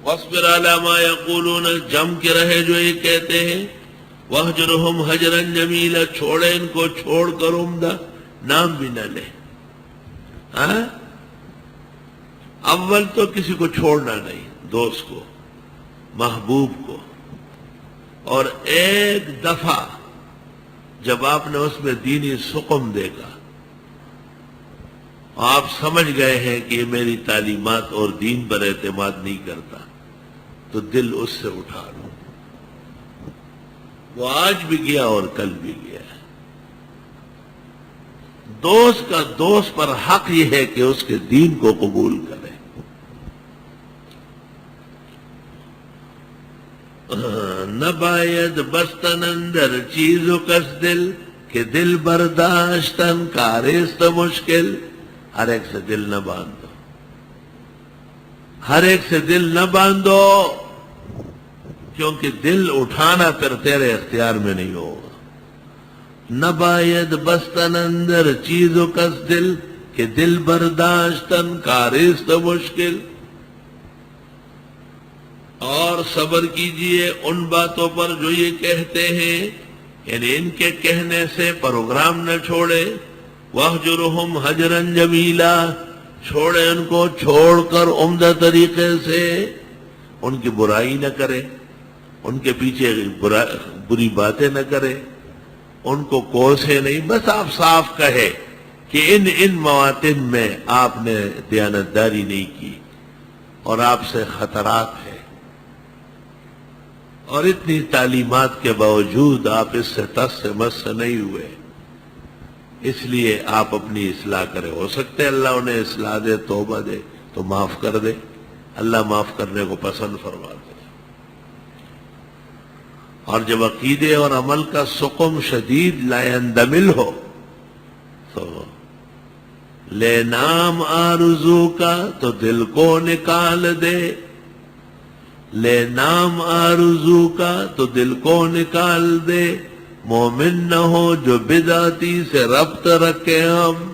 واصبر علی ما یقولون، جم کے رہے جو یہ کہتے ہیں، واہجرہم ہجرا جمیلا، چھوڑے ان کو چھوڑ کر عمدہ، نام بھی نہ لے. ہاں اول تو کسی کو چھوڑنا نہیں، دوست کو، محبوب کو. اور ایک دفعہ جب آپ نے اس میں دینی سقم دیکھا، آپ سمجھ گئے ہیں کہ یہ میری تعلیمات اور دین پر اعتماد نہیں کرتا، تو دل اس سے اٹھا لو. وہ آج بھی گیا اور کل بھی گیا. دوست کا دوست پر حق یہ ہے کہ اس کے دین کو قبول کرے. نہ باید بستن اندر چیزو کس دل، کہ دل برداشتن کارست مشکل. ہر ایک سے دل نہ باندھو، ہر ایک سے دل نہ باندھو، کیونکہ دل اٹھانا پھر تیرے اختیار میں نہیں ہوگا. نہ باید بستن اندر چیزو کس دل، کہ دل برداشتن کارست مشکل. اور صبر کیجئے ان باتوں پر جو یہ کہتے ہیں، یعنی ان کے کہنے سے پروگرام نہ چھوڑے. واہجرہم ہجرا جمیلا، چھوڑے ان کو چھوڑ کر عمدہ طریقے سے. ان کی برائی نہ کرے، ان کے پیچھے بری باتیں نہ کرے، ان کو کوسے نہیں. بس آپ صاف کہے کہ ان مواطن میں آپ نے دیانتداری نہیں کی اور آپ سے خطرات ہے، اور اتنی تعلیمات کے باوجود آپ اس سے تس سے مس نہیں ہوئے. اس لیے آپ اپنی اصلاح کرے. ہو سکتے اللہ انہیں اصلاح دے، توبہ دے تو معاف کر دے. اللہ معاف کرنے کو پسند فرماتے ہیں. اور جب عقیدے اور عمل کا سقم شدید لا يندمل ہو تو لے نام آرزو کا تو دل کو نکال دے. لے نام آرزو کا تو دل کو نکال دے. مومن نہ ہو جو بدعتی سے ربط رکھے ہم.